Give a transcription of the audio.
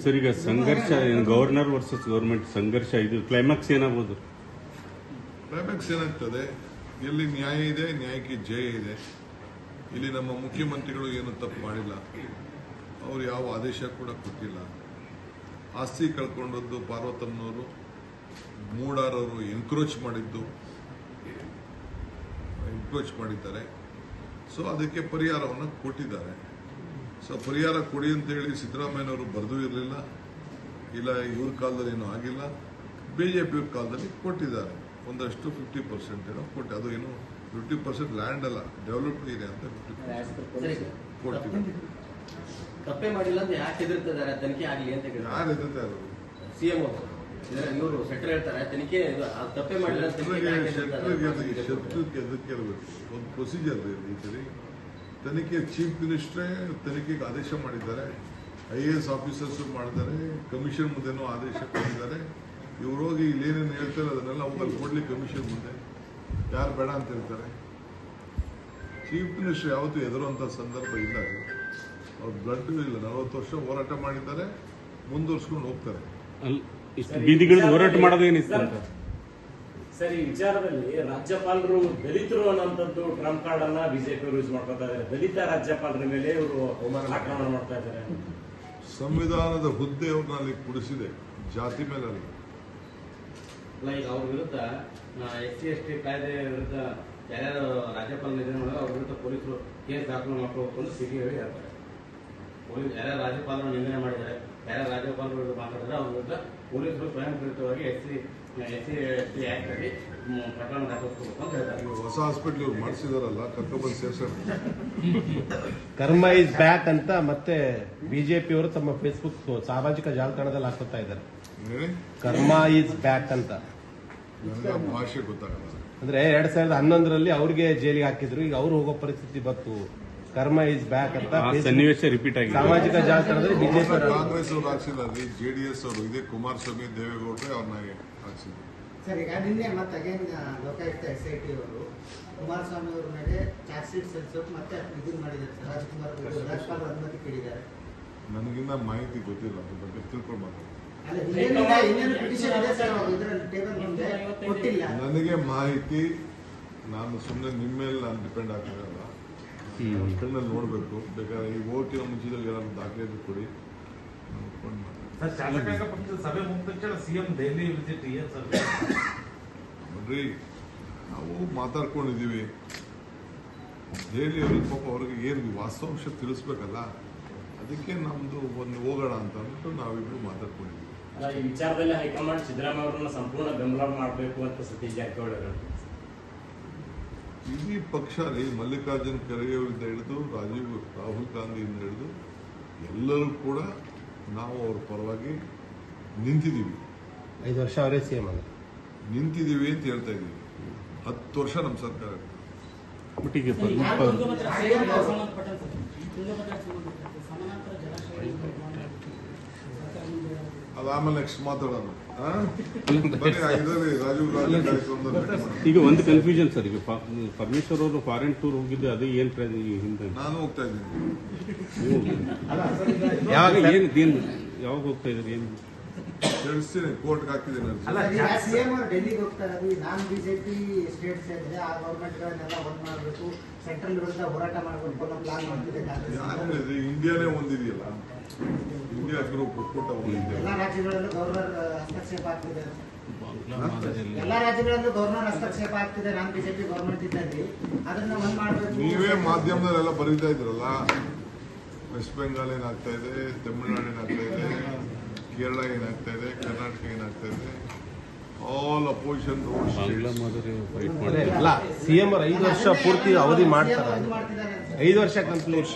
Sir, ಈಗ ಸಂಘರ್ಷ governor versus government ಸಂಘರ್ಷ, ಇದು ಕ್ಲೈಮ್ಯಾಕ್ಸ್ ಏನಾಗಬಹುದು? ಕ್ಲೈಮ್ಯಾಕ್ಸ್ ಏನಾಗ್ತದೆ, ಎಲ್ಲಿ ನ್ಯಾಯ ಇದೆ ನ್ಯಾಯಕ್ಕೆ ಜಯ ಇದೆ. ಇಲ್ಲಿ ನಮ್ಮ ಮುಖ್ಯಮಂತ್ರಿಗಳು ಏನು ತಪ್ಪು ಮಾಡಿಲ್ಲ, ಅವರು ಯಾವ ಆದೇಶ ಕೂಡ ಕೊಟ್ಟಿಲ್ಲ. ಆಸ್ತಿ ಕಳ್ಕೊಂಡದ್ದು ಪಾರ್ವತಮ್ಮನವರು, ಮೂಡಾರವರು ಎನ್ಕ್ರೋಚ್ ಮಾಡಿದ್ದಾರೆ. ಸೊ ಅದಕ್ಕೆ ಪರಿಹಾರವನ್ನು ಕೊಟ್ಟಿದ್ದಾರೆ. ಸೊ ಪರಿಹಾರ ಕೊಡಿ ಅಂತೇಳಿ ಸಿದ್ದರಾಮಯ್ಯನವರು ಬರೆದೂ ಇರಲಿಲ್ಲ, ಇಲ್ಲ ಇವ್ರ ಕಾಲದಲ್ಲಿ ಏನೂ ಆಗಿಲ್ಲ. ಬಿಜೆಪಿ ಕಾಲದಲ್ಲಿ ಕೊಟ್ಟಿದ್ದಾರೆ, ಒಂದಷ್ಟು 50% ಏನೋ ಕೊಟ್ಟು, ಅದು ಏನು 50% ಲ್ಯಾಂಡ್ ಅಲ್ಲ, ಡೆವಲಪ್ಡ್ ಏರಿಯಾ ಅಂತ 50% ಕೊಟ್ಟಿದ್ದಾರೆ. ತಪ್ಪೇ ಮಾಡಿಲ್ಲ ಅಂತ ಯಾಕೆ ಹೆದರ್ತಿದ್ದಾರೆ? ತನಿಖೆ ಆಗಲಿ ಅಂತ ಯಾರು ಹೆದರ್ತಾ ಇರೋದು? ಸಿಎಂ ಇವರು ಸೆಟ್ರ್ ಹೇಳ್ತಾರೆ, ತನಿಖೆ ತಪ್ಪೇ ಮಾಡಿಲ್ಲ. ಶತ್ರುಗೆ ಎದಕ್ಕೆ ಇರಬೇಕು, ಒಂದು ಪ್ರೊಸೀಜರ್ ಇದೆ. ತನಿಖೆ ಚೀಫ್ ಮಿನಿಸ್ಟ್ರೇ ತನಿಖೆಗೆ ಆದೇಶ ಮಾಡಿದ್ದಾರೆ, IAS ಆಫೀಸರ್ಸು ಮಾಡಿದ್ದಾರೆ, ಕಮಿಷನ್ ಮುಂದೆನೂ ಆದೇಶ ಕೊಟ್ಟಿದ್ದಾರೆ. ಇವ್ರು ಹೋಗಿ ಇಲ್ಲೇನೇನು ಹೇಳ್ತಾರೆ ಅದನ್ನೆಲ್ಲ ಹೋಗಲ್ಲಿ ಕೊಡ್ಲಿ ಕಮಿಷನ್ ಮುಂದೆ. ಯಾರು ಬೇಡ ಅಂತ ಹೇಳ್ತಾರೆ? ಚೀಫ್ ಮಿನಿಸ್ಟರ್ ಯಾವತ್ತೂ ಎದುರುವಂಥ ಸಂದರ್ಭ ಇಲ್ಲ. ಅವ್ರ ಬ್ಲಡ್ ಇಲ್ಲ, 40 ವರ್ಷ ಹೋರಾಟ ಮಾಡಿದ್ದಾರೆ, ಮುಂದುವರ್ಸ್ಕೊಂಡು ಹೋಗ್ತಾರೆ. ಬೀದಿಗಳು ಹೋರಾಟ ಮಾಡೋದೇನಿತ್ತು ಅಂತ ಸರ್, ಈ ವಿಚಾರದಲ್ಲಿ ರಾಜ್ಯಪಾಲರು ದಲಿತರು ಅನ್ನೋಂಥದ್ದು ಟ್ರಂಪ್ ಕಾರ್ಡ್ ಅನ್ನ ಬಿಜೆಪಿ ಯೂಸ್ ಮಾಡ್ಕೊತಾ ಇದ್ದಾರೆ. ದಲಿತ ರಾಜ್ಯಪಾಲರ ಮೇಲೆ ಇವರು ಆಕ್ರಮಣ ಮಾಡ್ತಾ ಇದ್ದಾರೆ. ಸಂವಿಧಾನದ ಹುದ್ದೆ ಅವ್ರನ್ನ ಅಲ್ಲಿ ಕುಡಿಸಿದೆ, ಜಾತಿ ಮೇಲೆ ಅಲ್ಲ. ಈಗ ಅವ್ರ ವಿರುದ್ಧ SC/ST ಕಾಯ್ದೆ ವಿರುದ್ಧ ಯಾರ್ಯಾರು ರಾಜ್ಯಪಾಲ ನಿಧನ ಮಾಡಿದ್ರೆ ಅವ್ರ ವಿರುದ್ಧ ಪೊಲೀಸರು ಕೇಸ್ ದಾಖಲು ಮಾಡ್ಕೋಬೇಕು ಅಂತ ಸಿಟಿ ಹೇಳಿ ಹೇಳ್ತಾರೆ. ಯಾರ್ಯಾರು ರಾಜ್ಯಪಾಲರು ನಿಂದನೆ ಮಾಡಿದ್ದಾರೆ, ಯಾರ್ಯಾರು ರಾಜ್ಯಪಾಲರ ವಿರುದ್ಧ ಮಾತಾಡಿದ್ರೆ ಅವ್ರ ವಿರುದ್ಧ ಪೊಲೀಸರು ಸ್ವಯಂ ಪ್ರೇರಿತವಾಗಿ SC/ST ಆಕ್ಟ್ ಅಲ್ಲಿ ಪ್ರಕರಣ ದಾಖಲಿಸಬೇಕು ಅಂತ ಹೇಳ್ತಾರೆ. ಹೊಸ ಹಾಸ್ಪಿಟಲ್ ಇವ್ರು ಮಾಡಿಸಿದಾರಲ್ಲ, ಕರ್ಕೊಂಡ್ಬಂದು ಸೇರ್ಸೋಣ. ಕರ್ಮ ಇಸ್ ಬ್ಯಾಕ್ ಅಂತ ಮತ್ತೆ ಬಿಜೆಪಿ ಅವರು ತಮ್ಮ ಫೇಸ್ಬುಕ್ ಸಾಮಾಜಿಕ ಜಾಲತಾಣದಲ್ಲಿ ಹಾಕ್ತಾ ಇದ್ದಾರೆ. ಕರ್ಮ ಇಸ್ ಬ್ಯಾಕ್ ಅಂತ. ನನಗೆ ಭಾಷೆ ಗೊತ್ತಾಗಲ್ಲ. ಅಂದ್ರೆ 2011ರಲ್ಲಿ ಅವ್ರಿಗೆ ಜೈಲಿಗೆ ಹಾಕಿದ್ರು, ಈಗ ಅವ್ರು ಹೋಗೋ ಪರಿಸ್ಥಿತಿ ಬಂತು. ಕರ್ಮ ಇಸ್ ಬ್ಯಾಕ್ ಅಂತ ಸನ್ನಿವೇಶ ರಿಪೀಟ್ ಆಗಿದೆ ಸಾಮಾಜಿಕ ಜಾಲತಾಣದಲ್ಲಿ ಬಿಜೆಪಿ. ಕಾಂಗ್ರೆಸ್ ಅವರು ಹಾಕ್ಸಿಲ್ಲ, JDS ಅವರು, ಇದೇ ಕುಮಾರಸ್ವಾಮಿ ದೇವೇಗೌಡರೇ ಅವ್ರನ್ನ ಹಾಕ್ಸಿದ್ರು. ಸರ್, ಈಗ ನಿನ್ನೆ ಮತ್ತೆ ಅಗೇನ್ ಲೋಕಾಯುಕ್ತ SIT ಅವರು ಕುಮಾರಸ್ವಾಮಿ ಅವರ ಮೇಲೆ ಚಾರ್ಜ್ ಶೀಟ್ ಸಲ್ಲಿಸೋಕೆ ಮತ್ತೆ ಇದನ್ನು ಮಾಡಿದ್ದಾರೆ ಸರ್. ರಾಜ್ಯಪಾಲರ ಅನುಮತಿ ಕೇಳಿದ್ದಾರೆ. ನನಗಿನ್ನ ಮಾಹಿತಿ ಗೊತ್ತಿಲ್ಲ, ಅದ್ರ ಬಗ್ಗೆ ತಿಳ್ಕೊಂಡು ಮಾತಾಡ್ತೀನಿ. ನನಗೆ ಮಾಹಿತಿ, ನಾನು ಸುಮ್ಮನೆ ನಿಮ್ಮ ಮೇಲೆ ನಾನು ಡಿಪೆಂಡ್ ಆಗ್ತಾಗಲ್ಲ. ಕಣ್ಣಲ್ಲಿ ನೋಡಬೇಕು. ಬೇಕಾದ್ರೆ ಈ ಹೋಗಿನ ಮುಂಚಿದಲ್ಲಿ ಏನಾದ್ರು ದಾಖಲೆ ಕೊಡಿ, ನೋಡ್ಕೊಂಡು ಸಭೆ ಮುಗಿದ ತಕ್ಷಣ ಸಿಎಂ ದೆಹಲಿ ವಿಸಿಟ್ ನೋಡ್ರಿ, ನಾವು ಮಾತಾಡ್ಕೊಂಡಿದ್ದೀವಿ. ದೆಹಲಿಯವ್ರಿಗೆ ಪಾಪ ಅವ್ರಿಗೆ ಏನು ವಾಸ್ತವಾಂಶ ತಿಳಿಸ್ಬೇಕಲ್ಲ, ಅದಕ್ಕೆ ನಮ್ದು ಒಂದು ಹೋಗೋಣ ಅಂತ ಅಂದ್ಬಿಟ್ಟು ನಾವಿಬ್ರು ಮಾತಾಡ್ಕೊಂಡಿದ್ದೀವಿ. ಈ ವಿಚಾರದಲ್ಲಿ ಹೈಕಮಾಂಡ್ ಸಿದ್ದರಾಮಯ್ಯ ಅವರನ್ನ ಸಂಪೂರ್ಣ ಬೆಂಬಲ ಮಾಡಬೇಕು ಅಂತ ಸತೀಶ್ ಜಾರಕಿಹೊಳಿ ಅವರು. ಇಡೀ ಪಕ್ಷ ರೀ, ಮಲ್ಲಿಕಾರ್ಜುನ್ ಖರ್ಗೆ ಅವರಿಂದ ಹಿಡಿದು ರಾಹುಲ್ ಗಾಂಧಿಯಿಂದ ಹಿಡಿದು ಎಲ್ಲರೂ ಕೂಡ ನಾವು ಅವ್ರ ಪರವಾಗಿ ನಿಂತಿದ್ದೀವಿ. 5 ವರ್ಷ ಅವರೇ ಸಿಎಂ ಅಲ್ಲ, ನಿಂತಿದ್ದೀವಿ ಅಂತ ಹೇಳ್ತಾ ಇದ್ದೀವಿ. 10 ವರ್ಷ ನಮ್ಮ ಸರ್ಕಾರ. ಅದಾದ್ಮೇಲೆ ನೆಕ್ಸ್ಟ್ ಮಾತಾಡೋಣ. ರಾಜೀವ್ ಗಾಂಧಿ ಕಾರ್ಯಕ್ರಮದಲ್ಲಿ ಈಗ ಒಂದು ಕನ್ಫ್ಯೂಷನ್ ಸರ್, ಈಗ ಪರಮೇಶ್ವರ್ ಅವರು ಫಾರಿನ್ ಟೂರ್ ಹೋಗಿದ್ದು, ಅದು ಏನ್ ಹಿಂದೆ? ನಾನು ಹೋಗ್ತಾ ಇದ್ದೀನಿ. ಯಾವಾಗ ಹೋಗ್ತಾ ಇದ್ರಿ? ಏನು ತಿಳಿಸ್ತೀನಿ, ಕೋರ್ಟ್ಗೆ ಹಾಕಿದ್ದೀನಿ. ಸಿಎಂ ಅವರು ಡೆಲ್ಲಿಗೆ ಹೋಗ್ತಾ ಇರೋದು, ನಾನ್ ಬಿಜೆಪಿ ಸ್ಟೇಟ್ಸ್ ಏನಿದೆ ಆ ಗೌರ್ಮೆಂಟ್ಗಳನ್ನೆಲ್ಲ ಒಂದ್ ಮಾಡಬೇಕು, ಸೆಂಟ್ರಲ್ ವಿರುದ್ಧ ಹೋರಾಟ ಮಾಡಬೇಕು ಅನ್ನೋ ಪ್ಲಾನ್ ಮಾಡ್ತಿದೆ. ಇಂಡಿಯಾನೇ ಒಂದಿದೆಯಲ್ಲ, ಇಂಡಿಯಾ ಗ್ರೂಪ್ ಒಕ್ಕೂಟ ಒಂದಿದೆ. ಎಲ್ಲ ರಾಜ್ಯಗಳಲ್ಲೂ ಗವರ್ನರ್ ಹಸ್ತಕ್ಷೇಪ ಆಗ್ತಿದೆ. ಎಲ್ಲ ರಾಜ್ಯಗಳಲ್ಲೂ ಗವರ್ನರ್ ಹಸ್ತಕ್ಷೇಪ ಆಗ್ತಿದೆ. ನಾನ್ ಬಿಜೆಪಿ ಗವರ್ಮೆಂಟ್ ಇದ್ದಲ್ಲಿ ಅದನ್ನ ಒಂದ್ ಮಾಡಬೇಕು. ನೀವೇ ಮಾಧ್ಯಮದಲ್ಲೆಲ್ಲ ಬರೀತಾ ಇದ್ರಲ್ಲ, ವೆಸ್ಟ್ ಬೆಂಗಾಲ್ ಏನಾಗ್ತಾ ಇದೆ, ತಮಿಳುನಾಡು ಏನಾಗ್ತಾ ಇದೆ, ಕೇರಳ ಏನಾಗ್ತಾ ಇದೆ, ಕರ್ನಾಟಕ ಏನಾಗ್ತಾ ಇದೆ, ಆಲ್ ಅಪೋಸಿಷನ್ ಅಲ್ಲ. ಸಿಎಂ 5 ವರ್ಷ ಪೂರ್ತಿ ಅವಧಿ ಮಾಡ್ತಾರೆ, 5 ವರ್ಷ ಕಂಪ್ಲೀಟ್.